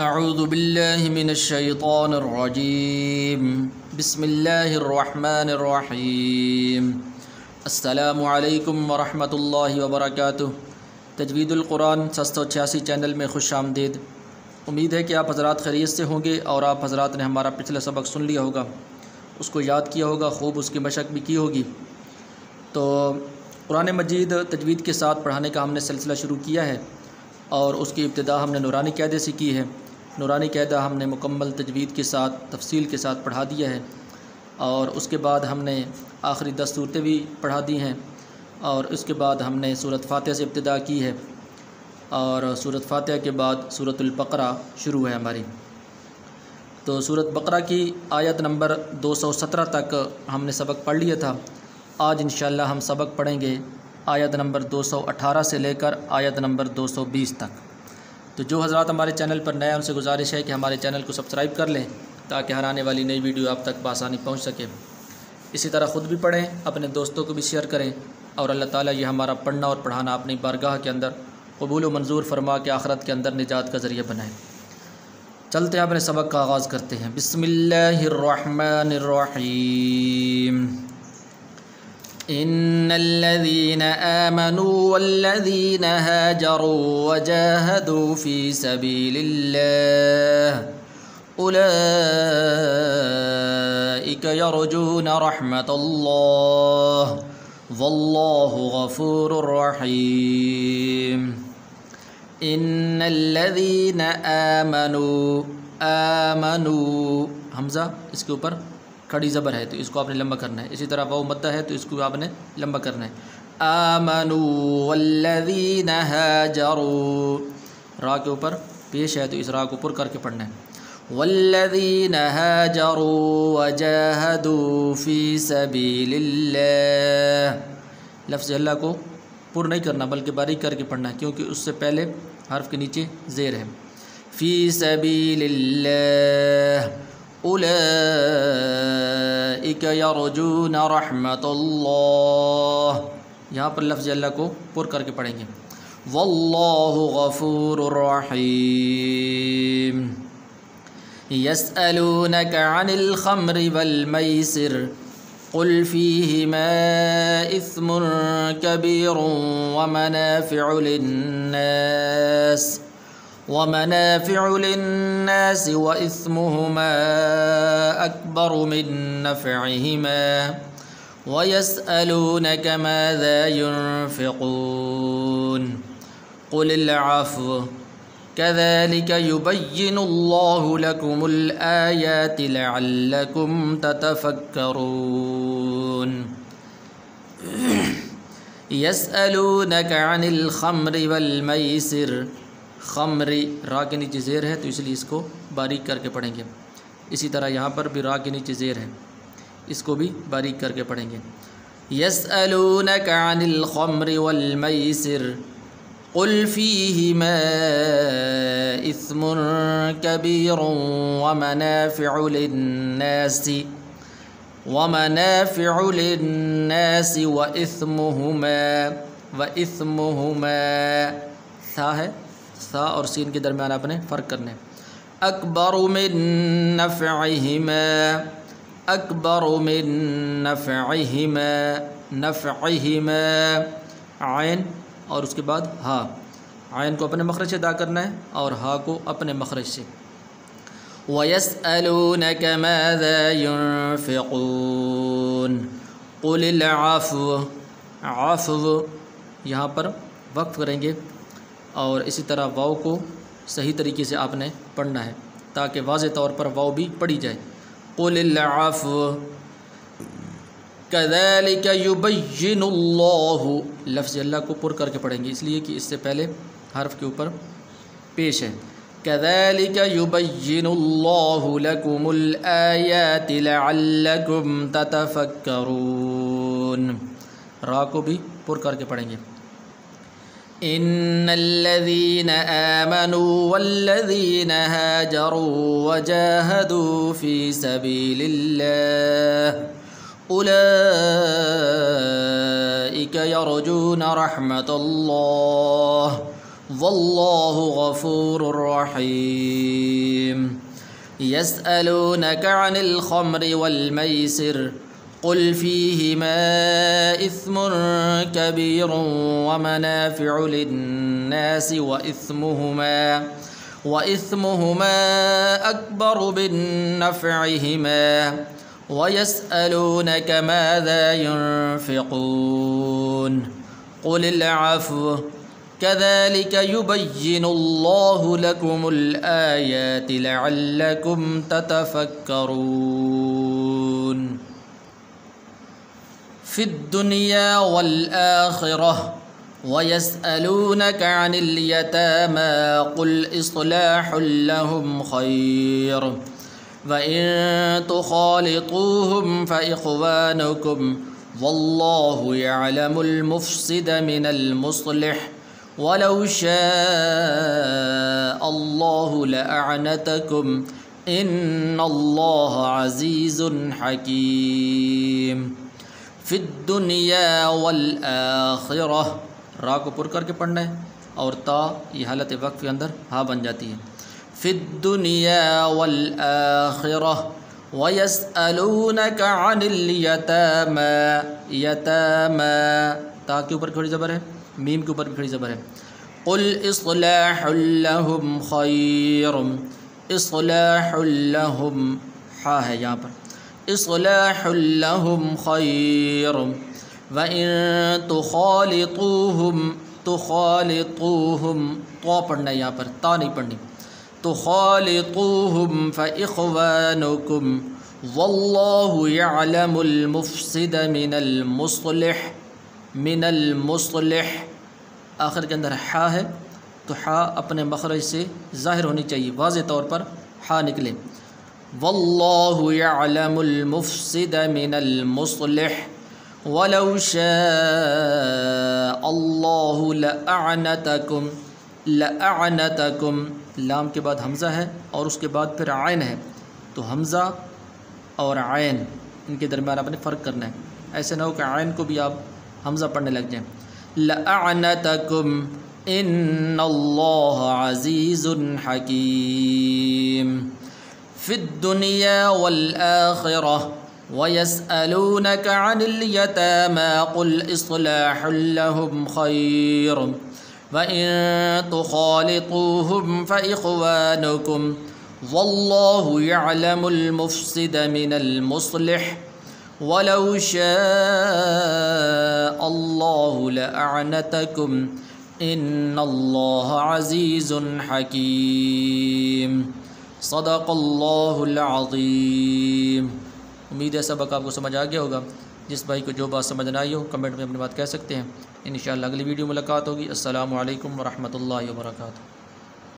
اعوذ باللہ من الشیطان الرجیم بسم اللہ الرحمن الرحیم السلام علیکم ورحمۃ اللہ وبرکاتہ۔ تجوید القرآن 786 چینل میں خوش آمدید۔ امید ہے کہ آپ حضرات خیریت سے ہوں گے اور آپ حضرات نے ہمارا پچھلا سبق سن لیا ہوگا، اس کو یاد کیا ہوگا، خوب اس کی مشق بھی کی ہوگی۔ تو قرآن مجید تجوید کے ساتھ پڑھانے کا ہم نے سلسلہ شروع کیا ہے اور اس کی ابتدا ہم نے نورانی قاعدے سے کی ہے۔ نورانی قاعدہ ہم نے مکمل تجوید کے ساتھ تفصیل کے ساتھ پڑھا دیا ہے اور اس کے بعد ہم نے آخری 10 صورتیں بھی پڑھا دی ہیں اور اس کے بعد ہم نے سورۃ فاتحہ سے ابتدا کی ہے اور سورۃ فاتحہ کے بعد سورۃ البقرہ شروع ہے ہماری۔ تو سورۃ بقرہ کی آیت نمبر 217 تک ہم نے سبق پڑھ لیا تھا۔ آج انشاءاللہ ہم سبق پڑھیں گے آیت نمبر 218 سے لے کر آیت نمبر 220 تک۔ تو جو حضرات ہمارے چینل پر نئے ہیں ان سے گزارش ہے کہ ہمارے چینل کو سبسکرائب کر لیں تاکہ ہر آنے والی نئی ویڈیو آپ تک بآسانی پہنچ سکے۔ اسی طرح خود بھی پڑھیں، اپنے دوستوں کو بھی شیئر کریں اور اللہ تعالیٰ یہ ہمارا پڑھنا اور پڑھانا اپنی بارگاہ کے اندر قبول و منظور فرما کے آخرت کے اندر نجات کا ذریعہ بنائے۔ چلتے ہیں اپنے سبق کا آغاز کرتے ہیں۔ بسم اللہ الرحمن الرحیم۔ ان الذين آمنوا والذين هاجروا وجاهدوا في سبيل الله أولئك يرجون رحمة الله والله غفور رحيم۔ ان الذين آمنوا حمزہ اس کے اوپر کھڑی زبر ہے تو اس کو آپ نے لمبا کرنا ہے، اسی طرح واو مدہ ہے تو اس کو آپ نے لمبا کرنا ہے۔ آمنوا والذین ہاجروا، را کے اوپر پیش ہے تو اس را کو پر کر کے پڑھنا ہے۔ والذین ہاجروا وجاہدوا فی سبیل اللہ، لفظ اللہ کو پر نہیں کرنا بلکہ باریک کر کے پڑھنا ہے کیونکہ اس سے پہلے حرف کے نیچے زیر ہے۔ فی سبیل اللہ اولئک یرجون رحمت اللہ، یہاں پر لفظ اللہ کو پر کر کے پڑھیں گے۔ واللہ غفور رحیم۔ یسألونک عن الخمر والمیسر قل فیہما اثم کبیر ومنافع للناس وإثمهما أكبر من نفعهما ويسألونك ماذا ينفقون قل العفو كذلك يبين الله لكم الآيات لعلكم تتفكرون۔ يسألونك عن الخمر والميسر، خمر را کے نیچے زیر ہے تو اس لیے اس کو باریک کر کے پڑھیں گے، اسی طرح یہاں پر بھی را کے نیچے زیر ہے، اس کو بھی باریک کر کے پڑھیں گے۔ یسألونک عن الخمر والمیسر قل فیہما اثم کبیر ومنافع للناس وإثمهما تھا ہے، ثا اور سین کے درمیان آپ نے فرق کرنے۔ اکبر من نفعہما عین اور اس کے بعد ہا، عین کو اپنے مخرج سے ادا کرنا ہے اور ہا کو اپنے مخرج سے۔ وَيَسْأَلُونَكَ مَاذَا يُنْفِقُونَ قُلِ الْعَفْوُ، عفو یہاں پر وقف کریں گے اور اسی طرح واو کو صحیح طریقے سے آپ نے پڑھنا ہے تاکہ واضح طور پر واو بھی پڑھی جائے۔ قُلِ الْعَفْوُ كَذَلِكَ يُبَيِّنُ اللَّهُ، لفظ اللہ کو پر کر کے پڑھیں گے اس لیے کہ اس سے پہلے حرف کے اوپر پیش ہے۔ كَذَلِكَ يُبَيِّنُ اللَّهُ لَكُمُ الْآيَاتِ لَعَلَّكُمْ تَتَفَكَّرُونَ، را کو بھی پر کر کے پڑھیں گے۔ ان الذين آمنوا والذين هاجروا وجاهدوا في سبيل الله أولئك يرجون رحمة الله واللہ غفور رحیم۔ یسألونک عن الخمر والمیسر قل فیہما اثم کبیر ومنافع للناس وإثمهما أكبر من نفعهما ويسألونك ماذا ينفقون قل العفو كذلك يبين الله لكم الآيات لعلكم تتفكرون في الدنيا والآخرة ويسألونك عن اليتامى قل إصلاح لهم خير وإن تخالطوهم فإخوانكم والله يعلم المفسد من المصلح ولو شاء الله لأعنتكم إن الله عزيز حكيم فی الدنیا والآخرہ، را کو پر کر کے پڑھنا ہے اور تا یہ حالت وقف کے اندر ہا بن جاتی ہے۔ فی الدنیا والآخرہ ویسألونک عن الیتامی، یتامی تا کے اوپر کھڑی زبر ہے، میم کے اوپر بھی کھڑی زبر ہے۔ قل اصلاح لہم خیر، اصلاح لہم ہا ہے یہاں پر، اصلاح لہم خیر وَإِن تُخَالِطُوهُمْ، تُخَالِطُوهُمْ تو پڑھنا ہے یہاں پر، تا نہیں پڑھنی، تُخَالِطُوهُمْ فَإِخْوَانُكُمْ وَاللَّهُ يَعْلَمُ الْمُفْسِدَ مِنَ الْمُصْلِحِ آخر کے اندر ہا ہے تو ہا اپنے مخرج سے ظاہر ہونی چاہیے، واضح طور پر ہا نکلے۔ واللہ یعلم المفسد من المصلح ولو شاء اللہ لأعنتکم، لام کے بعد حمزہ ہے اور اس کے بعد پھر عین ہے، تو حمزہ اور عین ان کے درمیان آپ نے فرق کرنا ہے، ایسے نہ ہو کہ عین کو بھی آپ حمزہ پڑھنے لگ جائیں۔ لأعنتکم ان اللہ عزیز حکیم فی الدنیا والآخرہ وَيَسْأَلُونَكَ عَنِ الْيَتَامَى قُلْ إِصْلَاحٌ لَهُمْ خَيْرٌ وَإِن تُخَالِطُوهُمْ فَإِخْوَانُكُمْ وَاللَّهُ يَعْلَمُ الْمُفْسِدَ مِنَ الْمُصْلِحِ وَلَوْ شَاءَ اللَّهُ لَأَعْنَتَكُمْ إِنَّ اللَّهَ عَزِيزٌ حَكِيمٌ صدق اللہ العظیم۔ امید ہے سبق آپ کو سمجھ آ گیا ہوگا۔ جس بھائی کو جو بات سمجھ نہ آئی ہو کمنٹ میں اپنی بات کہہ سکتے ہیں۔ انشاءاللہ اگلی ویڈیو ملاقات ہوگی۔ السلام علیکم ورحمۃ اللہ وبرکاتہ۔